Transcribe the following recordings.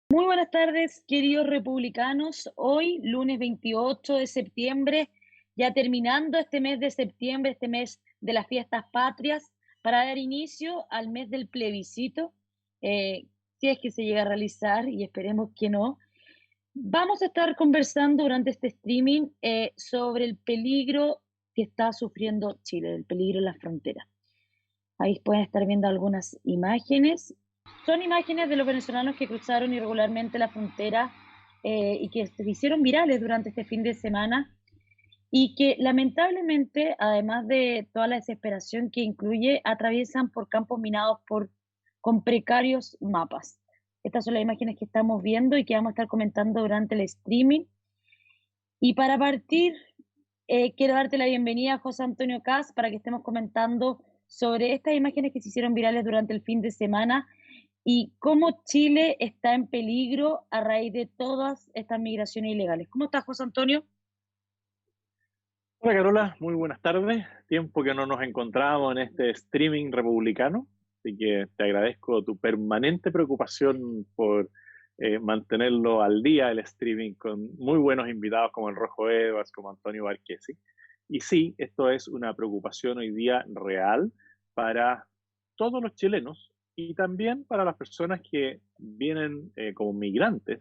Muy buenas tardes, queridos republicanos. Hoy, lunes 28 de septiembre, ya terminando este mes de septiembre, este mes de las fiestas patrias, para dar inicio al mes del plebiscito, eh, si es que se llega a realizar y esperemos que no. Vamos a estar conversando durante este streaming sobre el peligro que está sufriendo Chile, el peligro en las fronteras. Ahí pueden estar viendo algunas imágenes. Son imágenes de los venezolanos que cruzaron irregularmente la frontera y que se hicieron virales durante este fin de semana y que lamentablemente, además de toda la desesperación que incluye, atraviesan por campos minados con precarios mapas. Estas son las imágenes que estamos viendo y que vamos a estar comentando durante el streaming. Y para partir, quiero darte la bienvenida a José Antonio Caz para que estemos comentando sobre estas imágenes que se hicieron virales durante el fin de semana y cómo Chile está en peligro a raíz de todas estas migraciones ilegales. ¿Cómo estás, José Antonio? Hola Carola, muy buenas tardes. Tiempo que no nos encontramos en este streaming republicano, así que te agradezco tu permanente preocupación por mantenerlo al día el streaming con muy buenos invitados como el Rojo Edwards, como Antonio Barquesi. Y sí, esto es una preocupación hoy día real para todos los chilenos y también para las personas que vienen como migrantes,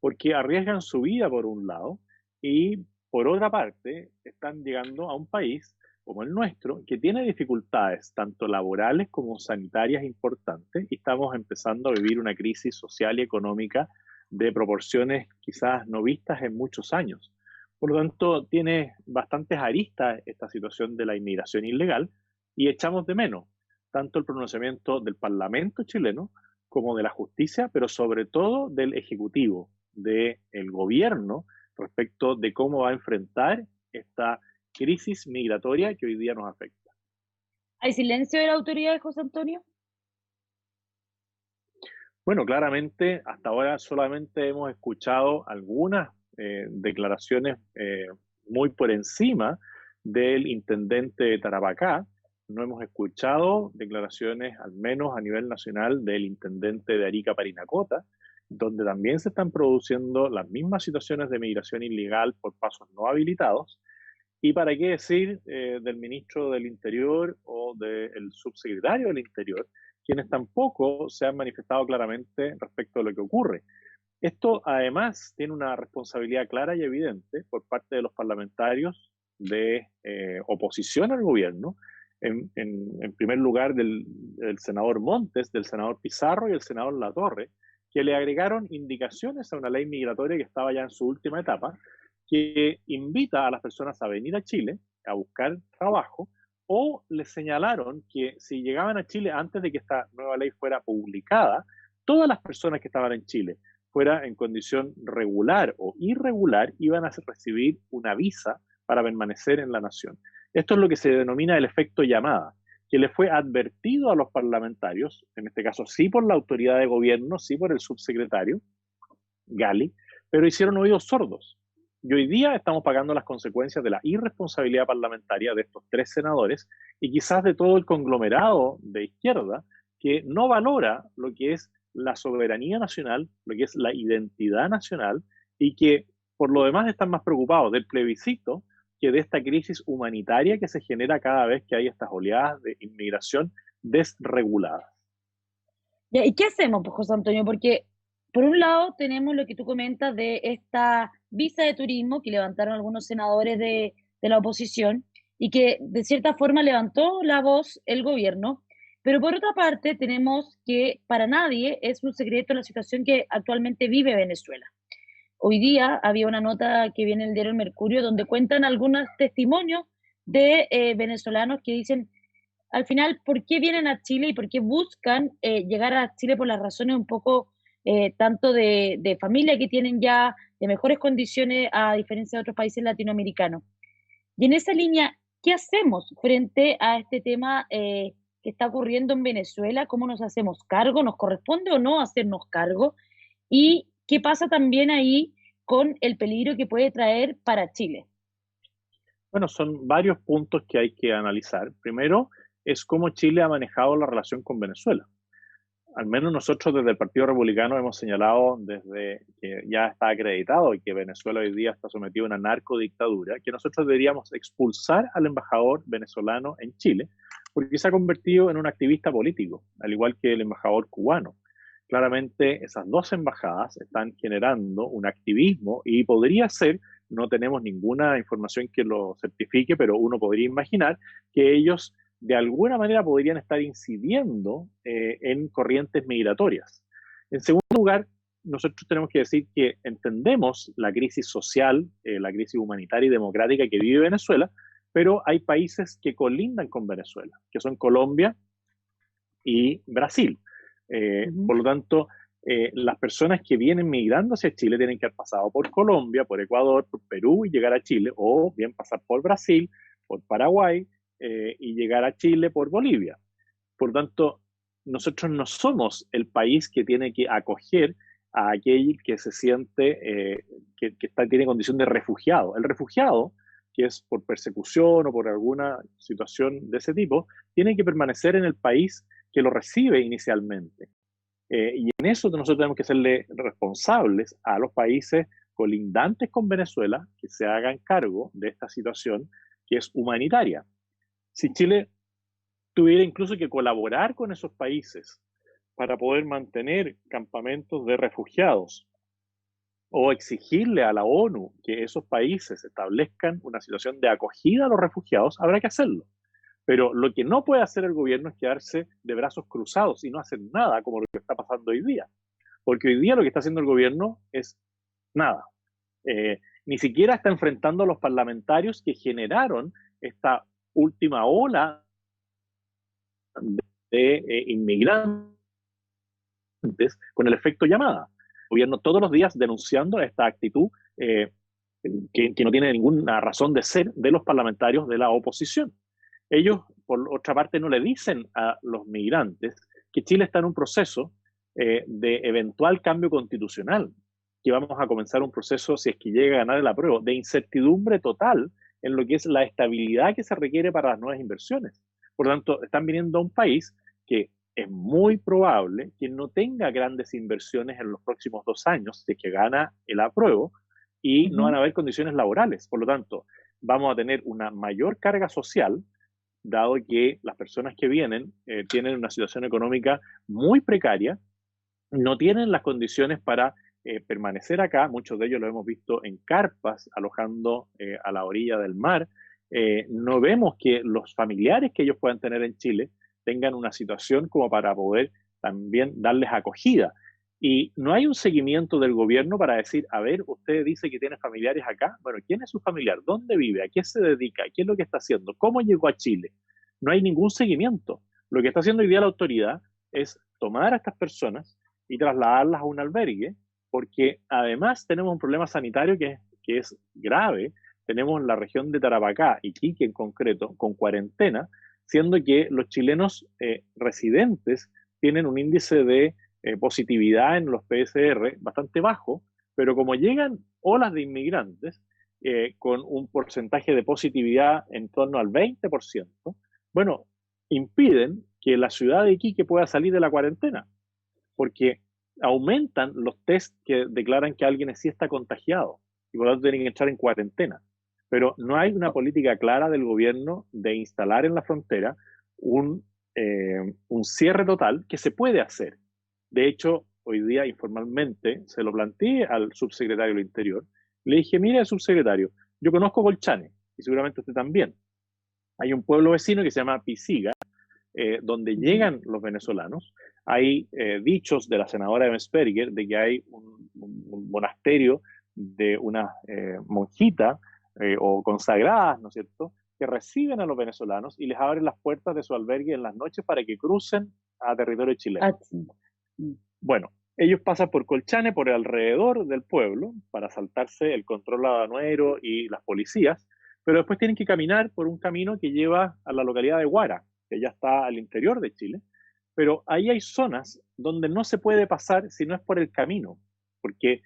porque arriesgan su vida por un lado y por otra parte, están llegando a un país como el nuestro, que tiene dificultades tanto laborales como sanitarias importantes, y estamos empezando a vivir una crisis social y económica de proporciones quizás no vistas en muchos años. Por lo tanto, tiene bastantes aristas esta situación de la inmigración ilegal y echamos de menos tanto el pronunciamiento del Parlamento chileno como de la justicia, pero sobre todo del Ejecutivo, del gobierno, respecto de cómo va a enfrentar esta crisis migratoria que hoy día nos afecta. ¿Hay silencio de la autoridad, José Antonio? Bueno, claramente hasta ahora solamente hemos escuchado algunas declaraciones muy por encima del intendente de Tarapacá. No hemos escuchado declaraciones, al menos a nivel nacional, del intendente de Arica Parinacota, donde también se están produciendo las mismas situaciones de migración ilegal por pasos no habilitados. Y para qué decir del ministro del Interior o del subsecretario del Interior, quienes tampoco se han manifestado claramente respecto a lo que ocurre. Esto además tiene una responsabilidad clara y evidente por parte de los parlamentarios de oposición al gobierno, en primer lugar del senador Montes, del senador Pizarro y el senador Latorre, que le agregaron indicaciones a una ley migratoria que estaba ya en su última etapa, que invita a las personas a venir a Chile a buscar trabajo, o les señalaron que si llegaban a Chile antes de que esta nueva ley fuera publicada, todas las personas que estaban en Chile, fuera en condición regular o irregular, iban a recibir una visa para permanecer en la nación. Esto es lo que se denomina el efecto llamada, que le fue advertido a los parlamentarios, en este caso sí por la autoridad de gobierno, sí por el subsecretario Gali, pero hicieron oídos sordos. Y hoy día estamos pagando las consecuencias de la irresponsabilidad parlamentaria de estos tres senadores y quizás de todo el conglomerado de izquierda que no valora lo que es la soberanía nacional, lo que es la identidad nacional, y que por lo demás están más preocupados del plebiscito que de esta crisis humanitaria que se genera cada vez que hay estas oleadas de inmigración desreguladas. Ya, ¿y qué hacemos, pues, José Antonio? Porque por un lado tenemos lo que tú comentas de esta visa de turismo que levantaron algunos senadores de la oposición y que de cierta forma levantó la voz el gobierno, pero por otra parte tenemos que para nadie es un secreto la situación que actualmente vive Venezuela. Hoy día había una nota que viene en el diario El Mercurio donde cuentan algunos testimonios de venezolanos que dicen al final, ¿por qué vienen a Chile y por qué buscan llegar a Chile por las razones un poco tanto de familia que tienen ya, de mejores condiciones a diferencia de otros países latinoamericanos? Y en esa línea, ¿qué hacemos frente a este tema que está ocurriendo en Venezuela? ¿Cómo nos hacemos cargo? ¿Nos corresponde o no hacernos cargo? ¿Y qué pasa también ahí con el peligro que puede traer para Chile? Bueno, son varios puntos que hay que analizar. Primero, es cómo Chile ha manejado la relación con Venezuela. al menos nosotros desde el Partido Republicano hemos señalado desde que ya está acreditado y que Venezuela hoy día está sometido a una narcodictadura, que nosotros deberíamos expulsar al embajador venezolano en Chile, porque se ha convertido en un activista político, al igual que el embajador cubano. Claramente esas dos embajadas están generando un activismo y podría ser, no tenemos ninguna información que lo certifique, pero uno podría imaginar que ellos de alguna manera podrían estar incidiendo en corrientes migratorias. En segundo lugar, nosotros tenemos que decir que entendemos la crisis social, la crisis humanitaria y democrática que vive Venezuela, pero hay países que colindan con Venezuela, que son Colombia y Brasil. Por lo tanto, las personas que vienen migrando hacia Chile tienen que haber pasado por Colombia, por Ecuador, por Perú y llegar a Chile, o bien pasar por Brasil, por Paraguay, y llegar a Chile por Bolivia. Por lo tanto, nosotros no somos el país que tiene que acoger a aquel que se siente tiene condición de refugiado. El refugiado, que es por persecución o por alguna situación de ese tipo, tiene que permanecer en el país que lo recibe inicialmente. Y en eso nosotros tenemos que serle responsables a los países colindantes con Venezuela que se hagan cargo de esta situación que es humanitaria. Si Chile tuviera incluso que colaborar con esos países para poder mantener campamentos de refugiados o exigirle a la ONU que esos países establezcan una situación de acogida a los refugiados, habrá que hacerlo. Pero lo que no puede hacer el gobierno es quedarse de brazos cruzados y no hacer nada como lo que está pasando hoy día. Porque hoy día lo que está haciendo el gobierno es nada. Ni siquiera está enfrentando a los parlamentarios que generaron esta última ola de inmigrantes con el efecto llamada. El gobierno todos los días denunciando esta actitud que no tiene ninguna razón de ser de los parlamentarios de la oposición. Ellos, por otra parte, no le dicen a los migrantes que Chile está en un proceso de eventual cambio constitucional, que vamos a comenzar un proceso, si es que llega a ganar el apruebo, de incertidumbre total en lo que es la estabilidad que se requiere para las nuevas inversiones. Por lo tanto, están viniendo a un país que es muy probable que no tenga grandes inversiones en los próximos 2 años, de que gana el apruebo, y no van a haber condiciones laborales. Por lo tanto, vamos a tener una mayor carga social, dado que las personas que vienen tienen una situación económica muy precaria, no tienen las condiciones para permanecer acá. Muchos de ellos lo hemos visto en carpas, alojando a la orilla del mar. No vemos que los familiares que ellos puedan tener en Chile tengan una situación como para poder también darles acogida. Y no hay un seguimiento del gobierno para decir, a ver, usted dice que tiene familiares acá. Bueno, ¿quién es su familiar? ¿Dónde vive? ¿A qué se dedica? ¿Qué es lo que está haciendo? ¿Cómo llegó a Chile? No hay ningún seguimiento. Lo que está haciendo hoy día la autoridad es tomar a estas personas y trasladarlas a un albergue, porque además tenemos un problema sanitario que es grave. Tenemos la región de Tarapacá, Iquique en concreto, con cuarentena, siendo que los chilenos residentes tienen un índice de positividad en los PCR bastante bajo, pero como llegan olas de inmigrantes con un porcentaje de positividad en torno al 20%, bueno, impiden que la ciudad de Iquique pueda salir de la cuarentena, porque aumentan los test que declaran que alguien sí está contagiado y por lo tanto tienen que entrar en cuarentena. Pero no hay una política clara del gobierno de instalar en la frontera un cierre total que se puede hacer. De hecho, hoy día informalmente se lo planteé al subsecretario del Interior. Le dije, mire, subsecretario, yo conozco Colchane y seguramente usted también. Hay un pueblo vecino que se llama Pisiga, donde llegan los venezolanos. Hay dichos de la senadora Emsberger de que hay un monasterio de una monjita o consagradas, ¿no es cierto?, que reciben a los venezolanos y les abren las puertas de su albergue en las noches para que crucen a territorio chileno. Bueno, ellos pasan por Colchane, por el alrededor del pueblo, para saltarse el control aduanero y las policías, pero después tienen que caminar por un camino que lleva a la localidad de Huara, que ya está al interior de Chile, pero ahí hay zonas donde no se puede pasar si no es por el camino, porque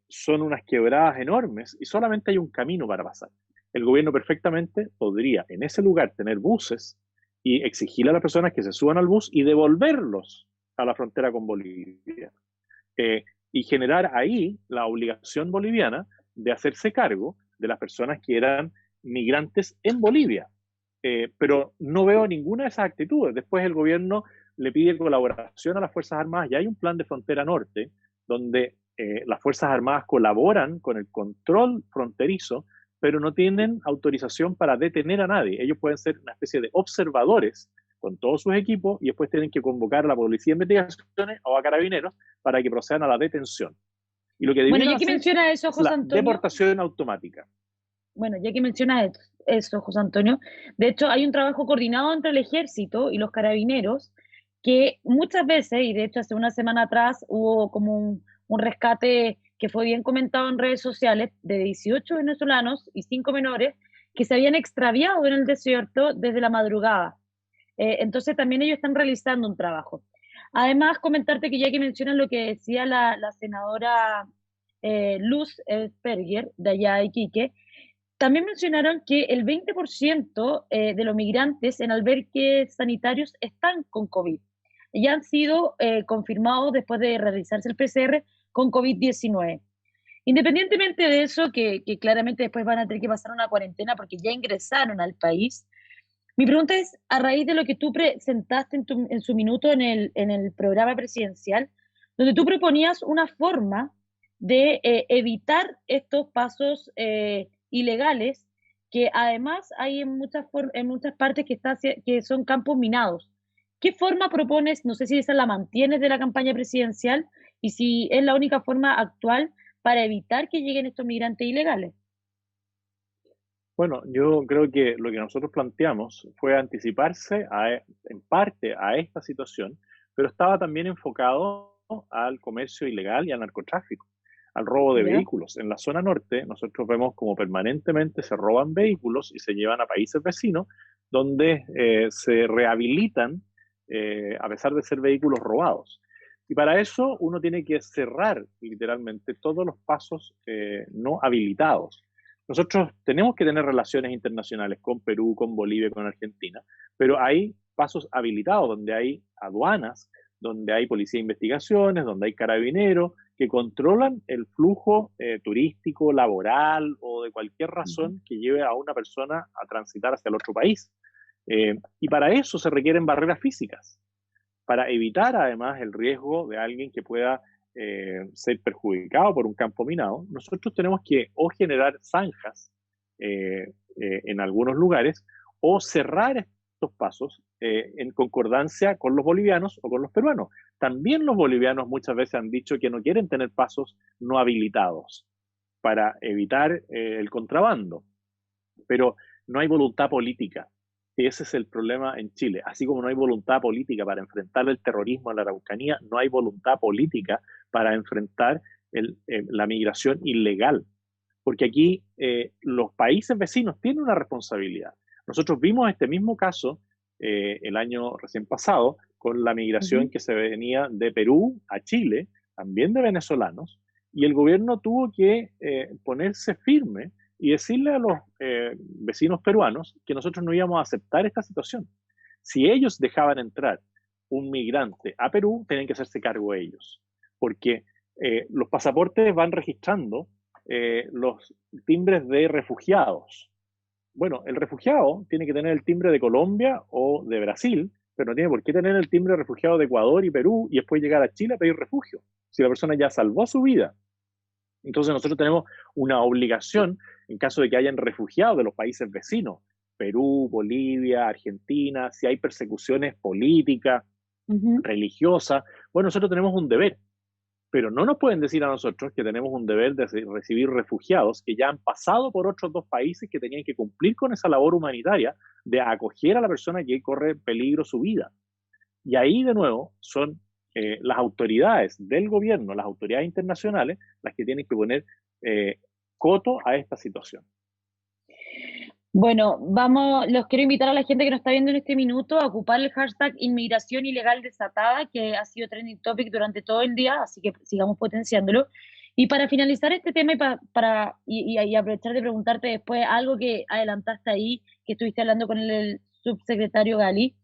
son unas quebradas enormes y solamente hay un camino para pasar. El gobierno perfectamente podría en ese lugar tener buses y exigirle a las personas que se suban al bus y devolverlos a la frontera con Bolivia. Y generar ahí la obligación boliviana de hacerse cargo de las personas que eran migrantes en Bolivia. Pero no veo ninguna de esas actitudes. Después el gobierno le pide colaboración a las Fuerzas Armadas y hay un plan de frontera norte donde las Fuerzas Armadas colaboran con el control fronterizo, pero no tienen autorización para detener a nadie. Ellos pueden ser una especie de observadores con todos sus equipos y después tienen que convocar a la policía de investigaciones o a carabineros para que procedan a la detención. Y lo que Bueno, debieran ya que hacer mencionas eso, es José la Antonio, deportación automática. bueno, ya que mencionas eso, José Antonio, de hecho hay un trabajo coordinado entre el ejército y los carabineros que muchas veces, y de hecho hace una semana atrás hubo como un rescate que fue bien comentado en redes sociales de 18 venezolanos y 5 menores que se habían extraviado en el desierto desde la madrugada. Entonces también ellos están realizando un trabajo. Además, comentarte que ya que mencionas lo que decía la senadora Luz Esperger de allá de Iquique, también mencionaron que el 20% de los migrantes en albergues sanitarios están con COVID. Ya han sido confirmados después de realizarse el PCR con COVID-19. Independientemente de eso, que claramente después van a tener que pasar una cuarentena porque ya ingresaron al país, mi pregunta es, a raíz de lo que tú presentaste en su minuto en el programa presidencial, donde tú proponías una forma de evitar estos pasos ilegales, que además hay en muchas partes que son campos minados. ¿Qué forma propones? No sé si esa la mantienes de la campaña presidencial y si es la única forma actual para evitar que lleguen estos migrantes ilegales. Bueno, yo creo que lo que nosotros planteamos fue anticiparse en parte a esta situación, pero estaba también enfocado al comercio ilegal y al narcotráfico, al robo de ¿Ya? vehículos. En la zona norte, nosotros vemos como permanentemente se roban vehículos y se llevan a países vecinos donde se rehabilitan a pesar de ser vehículos robados. Y para eso uno tiene que cerrar literalmente todos los pasos no habilitados. Nosotros tenemos que tener relaciones internacionales con Perú, con Bolivia, con Argentina, pero hay pasos habilitados donde hay aduanas, donde hay policía de investigaciones, donde hay carabineros que controlan el flujo turístico, laboral o de cualquier Ujú. razón que lleve a una persona a transitar hacia el otro país. Y para eso se requieren barreras físicas para evitar además el riesgo de alguien que pueda ser perjudicado por un campo minado, nosotros tenemos que o generar zanjas en algunos lugares o cerrar estos pasos en concordancia con los bolivianos o con los peruanos. También los bolivianos muchas veces han dicho que no quieren tener pasos no habilitados para evitar el contrabando, pero no hay voluntad política. Y ese es el problema en Chile. Así como no hay voluntad política para enfrentar el terrorismo en la Araucanía, no hay voluntad política para enfrentar la migración ilegal. Porque aquí los países vecinos tienen una responsabilidad. Nosotros vimos este mismo caso el año recién pasado con la migración Ujú. que se venía de Perú a Chile, también de venezolanos, y el gobierno tuvo que ponerse firme y decirle a los vecinos peruanos que nosotros no íbamos a aceptar esta situación. Si ellos dejaban entrar un migrante a Perú, tienen que hacerse cargo ellos, porque los pasaportes van registrando los timbres de refugiados. Bueno, el refugiado tiene que tener el timbre de Colombia o de Brasil, pero no tiene por qué tener el timbre de refugiado de Ecuador y Perú y después llegar a Chile a pedir refugio, si la persona ya salvó su vida. Entonces nosotros tenemos una obligación en caso de que hayan refugiados de los países vecinos, Perú, Bolivia, Argentina, si hay persecuciones políticas, Ujú. religiosas, bueno, nosotros tenemos un deber, pero no nos pueden decir a nosotros que tenemos un deber de recibir refugiados que ya han pasado por otros dos países que tenían que cumplir con esa labor humanitaria de acoger a la persona que corre peligro su vida. Y ahí de nuevo son las autoridades del gobierno, las autoridades internacionales, las que tienen que poner eh, coto a esta situación. Bueno, los quiero invitar a la gente que nos está viendo en este minuto a ocupar el hashtag inmigración ilegal desatada, que ha sido trending topic durante todo el día, así que sigamos potenciándolo. Y para finalizar este tema y aprovechar de preguntarte después algo que adelantaste ahí, que estuviste hablando con el subsecretario Gali,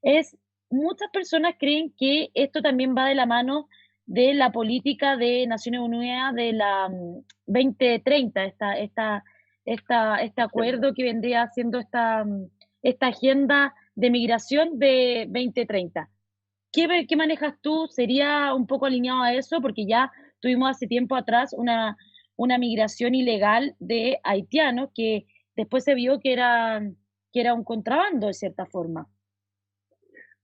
es muchas personas creen que esto también va de la mano de la política de Naciones Unidas de la 2030, este Agenda. acuerdo que vendría siendo esta agenda de migración de 2030. ¿Qué manejas tú? ¿Sería un poco alineado a eso? Porque ya tuvimos hace tiempo atrás una migración ilegal de haitianos que después se vio que era un contrabando de cierta forma.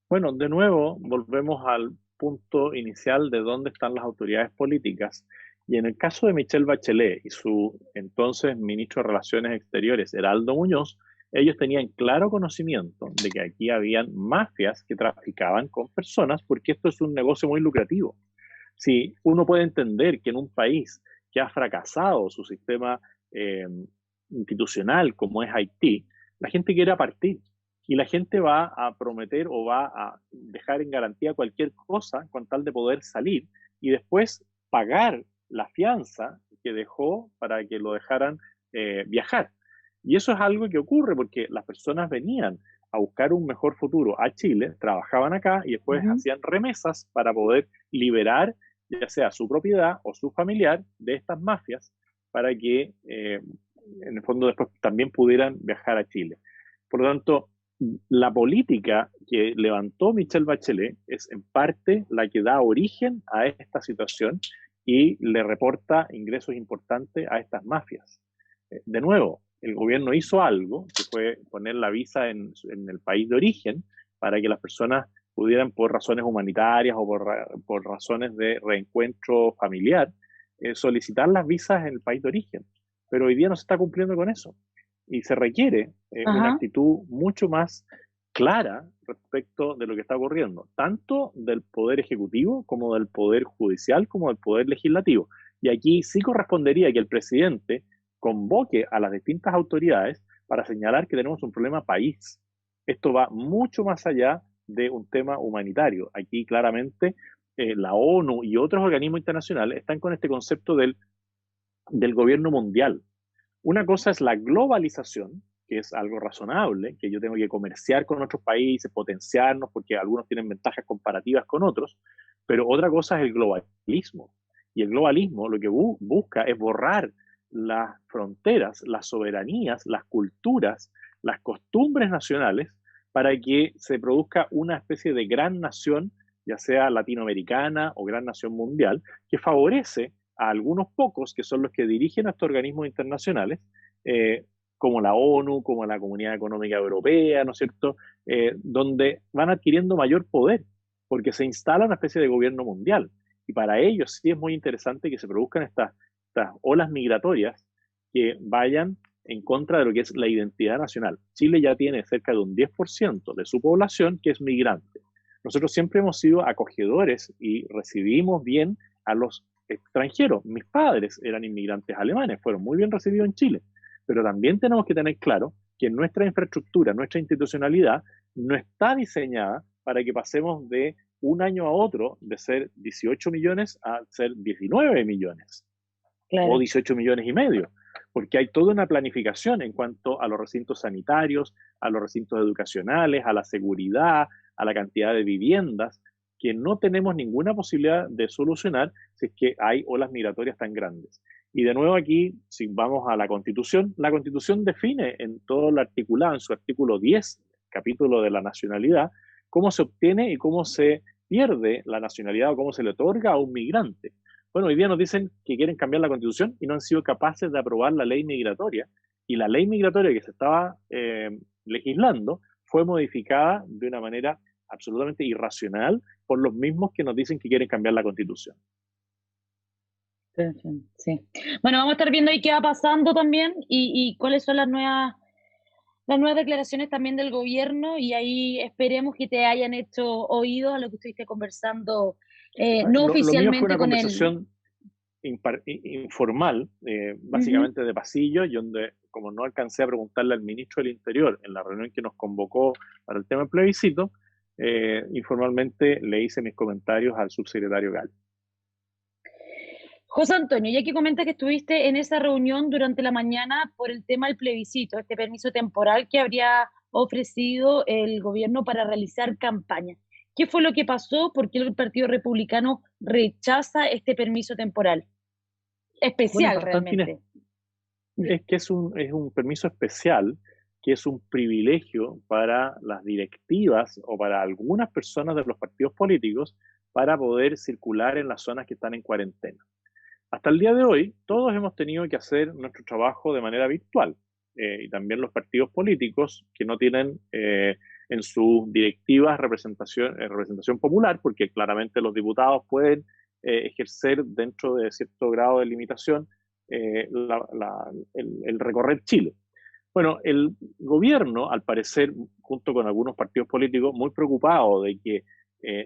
Bueno, de nuevo, volvemos al punto inicial de dónde están las autoridades políticas. Y en el caso de Michelle Bachelet y su entonces ministro de Relaciones Exteriores, Heraldo Muñoz, ellos tenían claro conocimiento de que aquí habían mafias que traficaban con personas porque esto es un negocio muy lucrativo. Si uno puede entender que en un país que ha fracasado su sistema eh, institucional como es Haití, la gente quiere partir y la gente va a prometer o va a dejar en garantía cualquier cosa con tal de poder salir y después pagar la fianza que dejó para que lo dejaran viajar. Y eso es algo que ocurre porque las personas venían a buscar un mejor futuro a Chile, trabajaban acá y después Ujú. hacían remesas para poder liberar ya sea su propiedad o su familiar de estas mafias para que en el fondo después también pudieran viajar a Chile. Por lo tanto, la política que levantó Michelle Bachelet es en parte la que da origen a esta situación y le reporta ingresos importantes a estas mafias. De nuevo, el gobierno hizo algo, que fue poner la visa en el país de origen para que las personas pudieran, por razones humanitarias o por razones de reencuentro familiar, solicitar las visas en el país de origen. Pero hoy día no se está cumpliendo con eso y se requiere una Ajá. actitud mucho más clara respecto de lo que está ocurriendo, tanto del Poder Ejecutivo como del Poder Judicial como del Poder Legislativo. Y aquí sí correspondería que el presidente convoque a las distintas autoridades para señalar que tenemos un problema país. Esto va mucho más allá de un tema humanitario. Aquí claramente la ONU y otros organismos internacionales están con este concepto del gobierno mundial. Una cosa es la globalización, que es algo razonable, que yo tengo que comerciar con otros países, potenciarnos, porque algunos tienen ventajas comparativas con otros, pero otra cosa es el globalismo. Y el globalismo lo que busca es borrar las fronteras, las soberanías, las culturas, las costumbres nacionales, para que se produzca una especie de gran nación, ya sea latinoamericana o gran nación mundial, que favorece a algunos pocos que son los que dirigen a estos organismos internacionales, como la ONU, como la Comunidad Económica Europea, ¿no es cierto?, donde van adquiriendo mayor poder, porque se instala una especie de gobierno mundial. Y para ellos sí es muy interesante que se produzcan estas olas migratorias que vayan en contra de lo que es la identidad nacional. Chile ya tiene cerca de un 10% de su población que es migrante. Nosotros siempre hemos sido acogedores y recibimos bien a los extranjeros. Mis padres eran inmigrantes alemanes, fueron muy bien recibidos en Chile, pero también tenemos que tener claro que nuestra infraestructura, nuestra institucionalidad no está diseñada para que pasemos de un año a otro de ser 18 millones a ser 19 millones o Claro. 18 millones y medio, porque hay toda una planificación en cuanto a los recintos sanitarios, a los recintos educacionales, a la seguridad, a la cantidad de viviendas, que no tenemos ninguna posibilidad de solucionar si es que hay olas migratorias tan grandes. Y de nuevo aquí, si vamos a la Constitución define en todo el articulado, en su artículo 10, capítulo de la nacionalidad, cómo se obtiene y cómo se pierde la nacionalidad o cómo se le otorga a un migrante. Bueno, hoy día nos dicen que quieren cambiar la constitución y no han sido capaces de aprobar la ley migratoria. Y la ley migratoria que se estaba legislando fue modificada de una manera absolutamente irracional por los mismos que nos dicen que quieren cambiar la constitución. Perfecto, sí. Bueno, vamos a estar viendo ahí qué va pasando también y cuáles son las nuevas declaraciones también del gobierno y ahí esperemos que te hayan hecho oídos a lo que estuviste conversando, no Lo mío fue oficialmente una con él. conversación informal, Ujú. básicamente de pasillo, y donde, como no alcancé a preguntarle al ministro del Interior en la reunión que nos convocó para el tema del plebiscito, informalmente le hice mis comentarios al subsecretario Gal. José Antonio, ya que comenta que estuviste en esa reunión durante la mañana por el tema del plebiscito, este permiso temporal que habría ofrecido el gobierno para realizar campaña. ¿Qué fue lo que pasó? ¿Por qué el Partido Republicano rechaza este permiso temporal? Bueno, es Especial bastante realmente. es que es un permiso especial, que es un privilegio para las directivas o para algunas personas de los partidos políticos para poder circular en las zonas que están en cuarentena. Hasta el día de hoy, todos hemos tenido que hacer nuestro trabajo de manera virtual, y también los partidos políticos que no tienen en sus directivas representación popular, porque claramente los diputados pueden ejercer dentro de cierto grado de limitación el recorrer Chile. Bueno, el gobierno, al parecer, junto con algunos partidos políticos, muy preocupado de que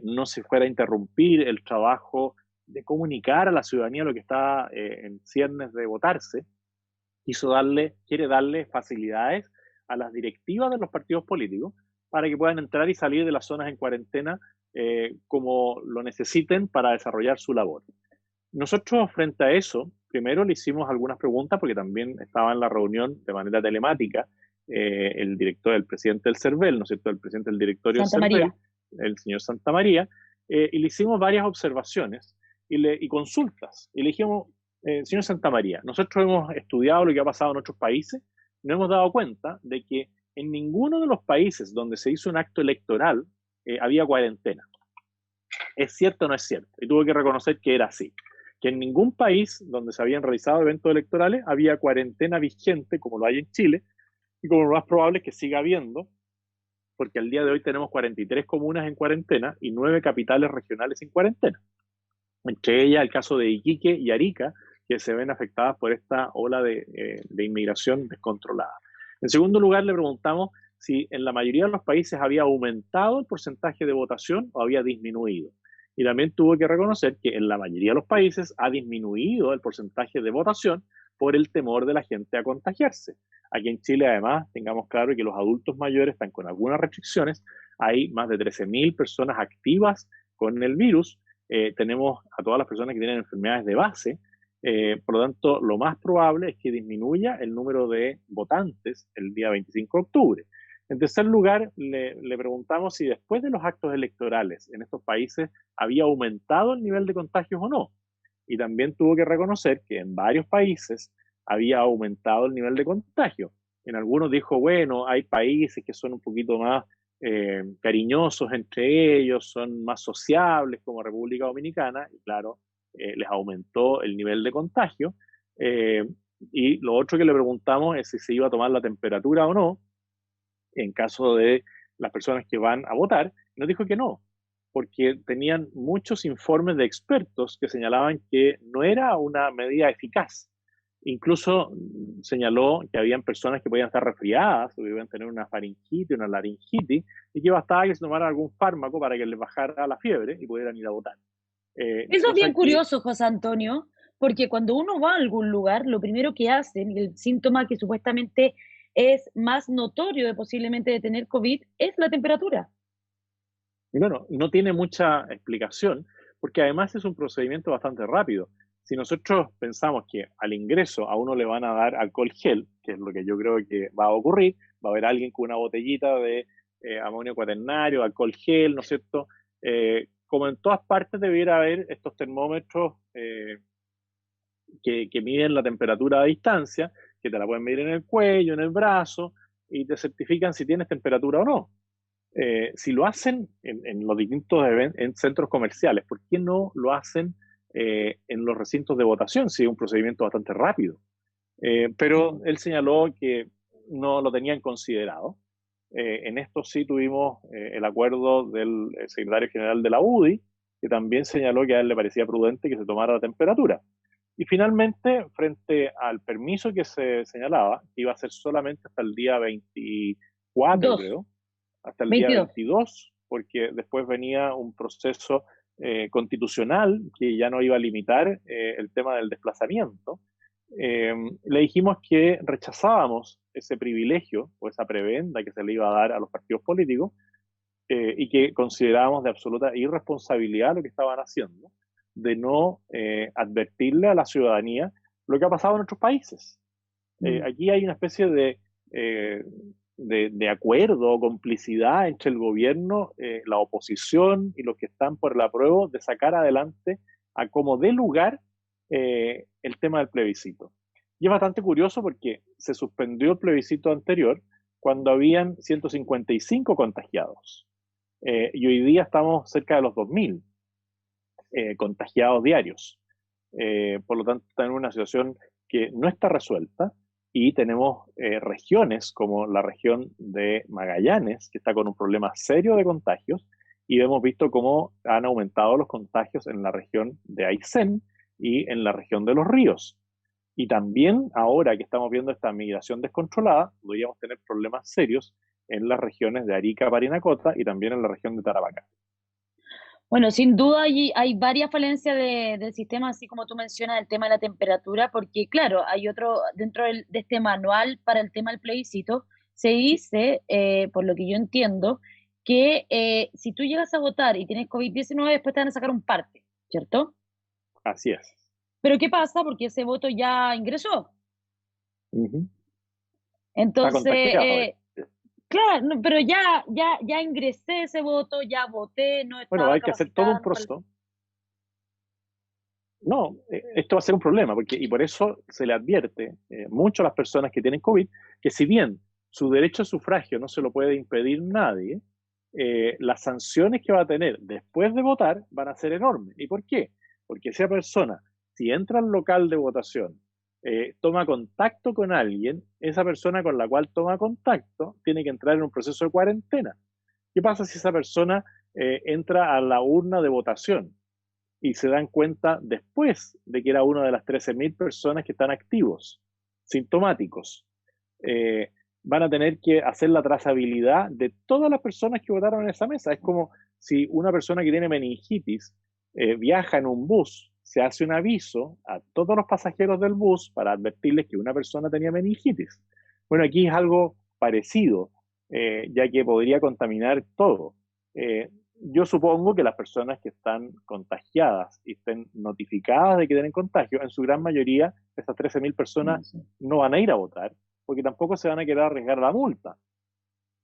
no se fuera a interrumpir el trabajo de comunicar a la ciudadanía lo que está en ciernes de votarse, quiere darle facilidades a las directivas de los partidos políticos para que puedan entrar y salir de las zonas en cuarentena como lo necesiten para desarrollar su labor. Nosotros, frente a eso, primero le hicimos algunas preguntas, porque también estaba en la reunión de manera telemática el presidente del CERVEL, ¿no es cierto?, el presidente del directorio del Santa María. CERVEL, el señor Santamaría, y le hicimos varias observaciones y consultas. Y le dijimos, señor Santamaría, nosotros hemos estudiado lo que ha pasado en otros países, nos hemos dado cuenta de que en ninguno de los países donde se hizo un acto electoral había cuarentena. ¿Es cierto o no es cierto? Y tuvo que reconocer que era así, que en ningún país donde se habían realizado eventos electorales había cuarentena vigente como lo hay en Chile, y como lo más probable es que siga habiendo, porque al día de hoy tenemos 43 comunas en cuarentena y 9 capitales regionales en cuarentena. Entre ellas el caso de Iquique y Arica, que se ven afectadas por esta ola de inmigración descontrolada. En segundo lugar, le preguntamos si en la mayoría de los países había aumentado el porcentaje de votación o había disminuido. Y también tuvo que reconocer que en la mayoría de los países ha disminuido el porcentaje de votación por el temor de la gente a contagiarse. Aquí en Chile, además, tengamos claro que los adultos mayores están con algunas restricciones. Hay más de 13.000 personas activas con el virus. Tenemos a todas las personas que tienen enfermedades de base. Por lo tanto, lo más probable es que disminuya el número de votantes el día 25 de octubre. En tercer lugar, le preguntamos si después de los actos electorales en estos países había aumentado el nivel de contagios o no. Y también tuvo que reconocer que en varios países había aumentado el nivel de contagio. En algunos dijo, bueno, hay países que son un poquito más cariñosos entre ellos, son más sociables como República Dominicana, y claro, les aumentó el nivel de contagio. Eh, y lo otro que le preguntamos es si se iba a tomar la temperatura o no, en caso de las personas que van a votar, y nos dijo que no, porque tenían muchos informes de expertos que señalaban que no era una medida eficaz. Incluso señaló que habían personas que podían estar resfriadas o que podían tener una faringitis, una laringitis, y que bastaba que se tomaran algún fármaco para que les bajara la fiebre y pudieran ir a votar. Eso es Cosa bien que, curioso, José Antonio, porque cuando uno va a algún lugar, lo primero que hacen, y el síntoma que supuestamente es más notorio de posiblemente de tener COVID, es la temperatura. bueno, no tiene mucha explicación, porque además es un procedimiento bastante rápido. Si nosotros pensamos que al ingreso a uno le van a dar alcohol gel, que es lo que yo creo que va a ocurrir, va a haber alguien con una botellita de amonio cuaternario, alcohol gel, ¿no es cierto? Como en todas partes debiera haber estos termómetros que miden la temperatura a distancia, que te la pueden medir en el cuello, en el brazo, y te certifican si tienes temperatura o no. Si lo hacen en los distintos en centros comerciales, ¿por qué no lo hacen en los recintos de votación? Si es un procedimiento bastante rápido. Pero Mm. él señaló que no lo tenían considerado. En esto sí tuvimos el acuerdo del secretario general de la UDI, que también señaló que a él le parecía prudente que se tomara la temperatura. Y finalmente, frente al permiso que se señalaba, que iba a ser solamente hasta el día 24, Dos, creo, hasta el día 22. 22, porque después venía un proceso constitucional que ya no iba a limitar el tema del desplazamiento. Le dijimos que rechazábamos ese privilegio o esa prebenda que se le iba a dar a los partidos políticos, y que considerábamos de absoluta irresponsabilidad lo que estaban haciendo, de no advertirle a la ciudadanía lo que ha pasado en otros países. Mm. Aquí hay una especie de de acuerdo o complicidad entre el gobierno, la oposición y los que están por el apruebo de sacar adelante a como dé lugar el tema del plebiscito. Y es bastante curioso porque se suspendió el plebiscito anterior cuando habían 155 contagiados. Y hoy día estamos cerca de los 2000 contagiados diarios. Por lo tanto, está en una situación que no está resuelta y tenemos regiones como la región de Magallanes, que está con un problema serio de contagios, y hemos visto cómo han aumentado los contagios en la región de Aysén y en la región de Los Ríos. Y también ahora que estamos viendo esta migración descontrolada, podríamos tener problemas serios en las regiones de Arica, Parinacota y también en la región de Tarapacá. Bueno, sin duda hay varias falencias del sistema, así como tú mencionas el tema de la temperatura, porque claro, hay otro, dentro de este manual para el tema del plebiscito, se dice, por lo que yo entiendo, que si tú llegas a votar y tienes COVID-19, después te van a sacar un parte, ¿cierto? Así es. Pero ¿qué pasa? Porque ese voto ya ingresó. Uh-huh. Está Entonces, contagiado. claro, no, pero ya ingresé ese voto, ya voté, no Bueno, estaba hay que hacer todo un capacitada. proceso. No, esto va a ser un problema, porque, y por eso se le advierte mucho a las personas que tienen COVID, que si bien su derecho a sufragio no se lo puede impedir nadie, las sanciones que va a tener después de votar van a ser enormes. ¿Y por qué? Porque esa persona, si entra al local de votación, toma contacto con alguien, esa persona con la cual toma contacto tiene que entrar en un proceso de cuarentena. ¿Qué pasa si esa persona entra a la urna de votación y se dan cuenta después de que era una de las 13.000 personas que están activos, sintomáticos? Van a tener que hacer la trazabilidad de todas las personas que votaron en esa mesa. Es como si una persona que tiene meningitis viaja en un bus, se hace un aviso a todos los pasajeros del bus para advertirles que una persona tenía meningitis. Bueno, aquí es algo parecido, ya que podría contaminar todo. Yo supongo que las personas que están contagiadas y estén notificadas de que tienen contagio, en su gran mayoría, esas 13.000 personas no van a ir a votar, porque tampoco se van a querer arriesgar la multa.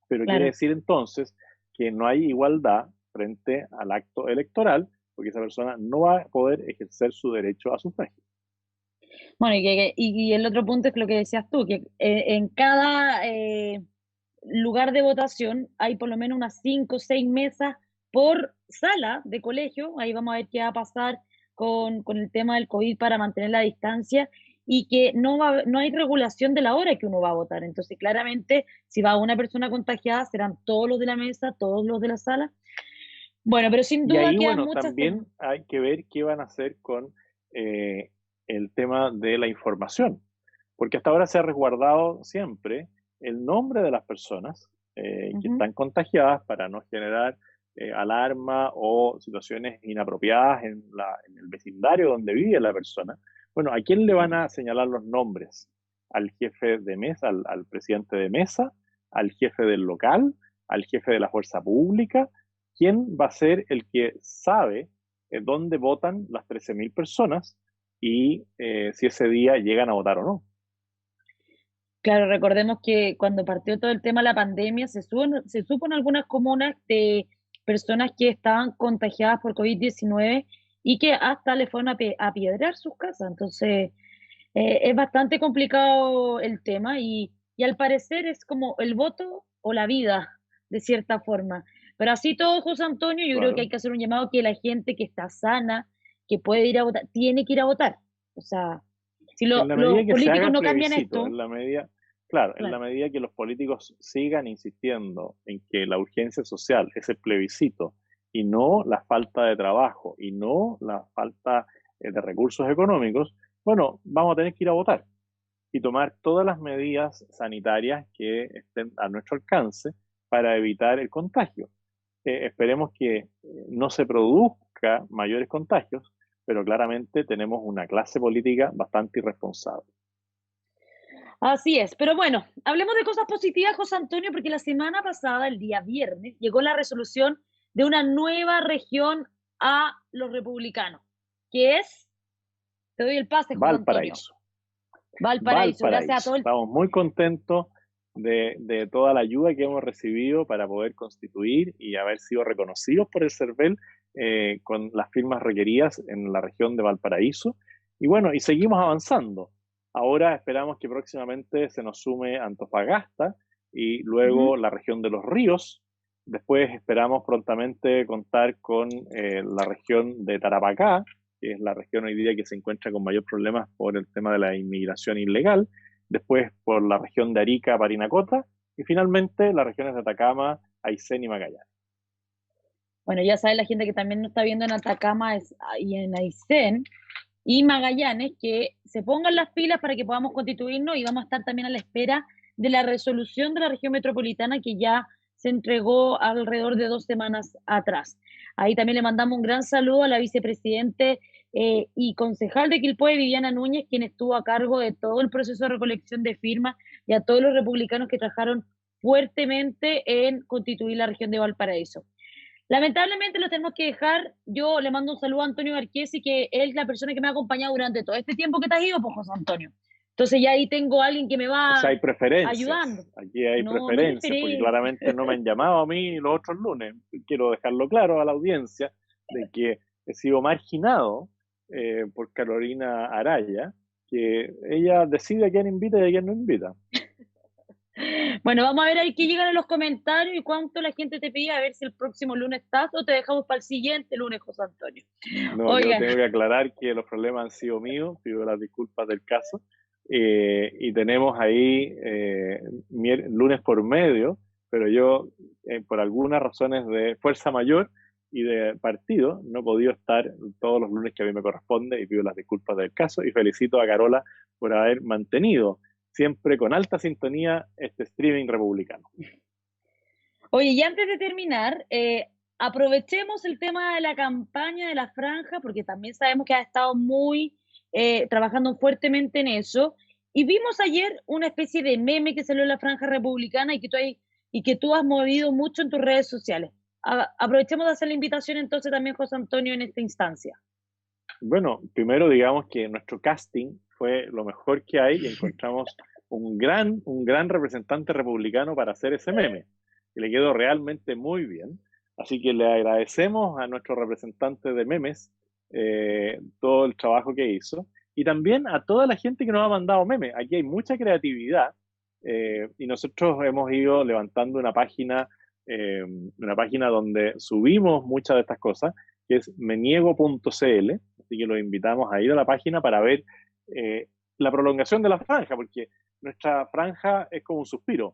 Pero quiere Claro. decir entonces que no hay igualdad frente al acto electoral, porque esa persona no va a poder ejercer su derecho a sufragio. Bueno, y el otro punto es lo que decías tú, que en cada lugar de votación hay por lo menos unas 5 o 6 mesas por sala de colegio. Ahí vamos a ver qué va a pasar con el tema del COVID para mantener la distancia y que no hay regulación de la hora que uno va a votar. Entonces, claramente, si va una persona contagiada, serán todos los de la mesa, todos los de la sala. Bueno, pero sin Y duda ahí, quedan bueno, muchas temas. también hay que ver qué van a hacer con el tema de la información, porque hasta ahora se ha resguardado siempre el nombre de las personas que están contagiadas para no generar alarma o situaciones inapropiadas en el vecindario donde vive la persona. Bueno, ¿a quién le van a señalar los nombres? ¿Al jefe de mesa, al presidente de mesa, al jefe del local, al jefe de la fuerza pública? ¿Quién va a ser el que sabe dónde votan las 13.000 personas y si ese día llegan a votar o no? Claro, recordemos que cuando partió todo el tema de la pandemia, se supo en algunas comunas de personas que estaban contagiadas por COVID-19 y que hasta le fueron a piedrar sus casas. Entonces, es bastante complicado el tema y al parecer es como el voto o la vida, de cierta forma. Pero así todo, José Antonio, yo creo que Claro. hay que hacer un llamado que la gente que está sana, que puede ir a votar, tiene que ir a votar. O sea, si En la los medida que se haga políticos el no cambian plebiscito, esto, claro, en la claro. medida que los políticos sigan insistiendo en que la urgencia social es el plebiscito y no la falta de trabajo y no la falta de recursos económicos, bueno, vamos a tener que ir a votar y tomar todas las medidas sanitarias que estén a nuestro alcance para evitar el contagio. Esperemos que no se produzca mayores contagios, pero claramente tenemos una clase política bastante irresponsable. Así es, pero bueno, hablemos de cosas positivas, José Antonio, porque la semana pasada, el día viernes, llegó la resolución de una nueva región a los republicanos, que es, te doy el pase, José Antonio, Valparaíso. Valparaíso, gracias a todo Valparaíso. Estamos muy contentos de toda la ayuda que hemos recibido para poder constituir y haber sido reconocidos por el CERVEL con las firmas requeridas en la región de Valparaíso. Y bueno, y seguimos avanzando. Ahora esperamos que próximamente se nos sume Antofagasta y luego la región de Los Ríos. Después esperamos prontamente contar con la región de Tarapacá, que es la región hoy día que se encuentra con mayor problemas por el tema de la inmigración ilegal. Después por la región de Arica, Parinacota, y finalmente las regiones de Atacama, Aysén y Magallanes. Bueno, ya sabe la gente que también nos está viendo en Atacama y en Aysén y Magallanes, que se pongan las pilas para que podamos constituirnos, y vamos a estar también a la espera de la resolución de la región metropolitana que ya se entregó alrededor de 2 semanas atrás. Ahí también le mandamos un gran saludo a la vicepresidente y concejal de Quilpué, Viviana Núñez, quien estuvo a cargo de todo el proceso de recolección de firmas, y a todos los republicanos que trabajaron fuertemente en constituir la región de Valparaíso. Lamentablemente lo tenemos que dejar. Yo le mando un saludo a Antonio Marchesi, que es la persona que me ha acompañado durante todo este tiempo que te has ido, pues, José Antonio. Entonces ya ahí tengo a alguien que me va o sea, hay preferencias. Ayudando. Aquí hay preferencias, porque claramente no me han llamado a mí los otros lunes. Quiero dejarlo claro a la audiencia de que he sido marginado por Carolina Araya, que ella decide a quién invita y a quién no invita. Bueno, vamos a ver ahí qué llegan en los comentarios y cuánto la gente te pide, a ver si el próximo lunes estás o te dejamos para el siguiente lunes, José Antonio. No, oigan, yo tengo que aclarar que los problemas han sido míos, pido las disculpas del caso, y tenemos ahí lunes por medio, pero yo por algunas razones de fuerza mayor y de partido no he podido estar todos los lunes que a mí me corresponde, y pido las disculpas del caso y felicito a Carola por haber mantenido siempre con alta sintonía este streaming republicano. Oye, y antes de terminar, aprovechemos el tema de la campaña de la franja, porque también sabemos que has estado trabajando fuertemente en eso, y vimos ayer una especie de meme que salió en la franja republicana y que tú has movido mucho en tus redes sociales. Aprovechemos de hacer la invitación entonces también, José Antonio, en esta instancia. Bueno, primero digamos que nuestro casting fue lo mejor que hay y encontramos un gran representante republicano para hacer ese meme, que le quedó realmente muy bien. Así que le agradecemos a nuestro representante de memes todo el trabajo que hizo, y también a toda la gente que nos ha mandado memes. Aquí hay mucha creatividad y nosotros hemos ido levantando una página donde subimos muchas de estas cosas, que es meniego.cl, así que los invitamos a ir a la página para ver la prolongación de la franja, porque nuestra franja es como un suspiro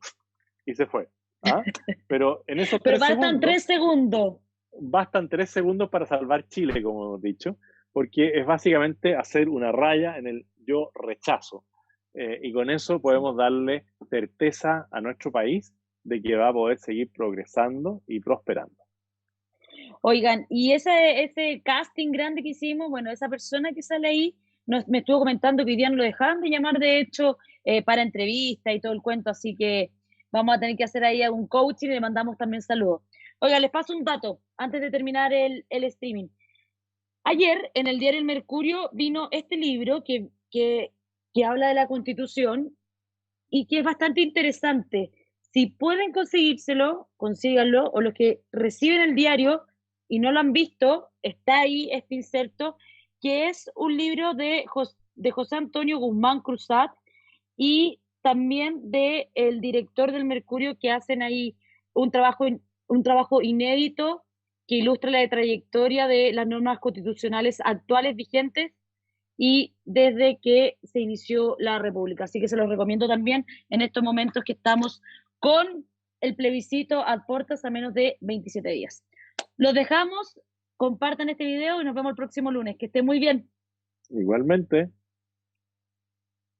y se fue. ¿Ah? Pero en esos Pero bastan 3 segundos. Bastan 3 segundos para salvar Chile, como hemos dicho, porque es básicamente hacer una raya en el yo rechazo. Y con eso podemos darle certeza a nuestro país de que va a poder seguir progresando y prosperando. Oigan, y ese casting grande que hicimos, bueno, esa persona que sale ahí me estuvo comentando que hoy día no lo dejaban de llamar, de hecho, para entrevista y todo el cuento, así que vamos a tener que hacer ahí un coaching y le mandamos también saludos. Oiga, les paso un dato antes de terminar el streaming. Ayer en el diario El Mercurio vino este libro que habla de la Constitución y que es bastante interesante. Si pueden conseguírselo, consíganlo, o los que reciben el diario y no lo han visto, está ahí este inserto, que es un libro de José Antonio Guzmán Cruzat y también del director del Mercurio, que hacen ahí un trabajo inédito que ilustra la trayectoria de las normas constitucionales actuales vigentes y desde que se inició la República. Así que se los recomiendo también en estos momentos que estamos con el plebiscito a puertas a menos de 27 días. Los dejamos, compartan este video y nos vemos el próximo lunes. Que estén muy bien. Igualmente.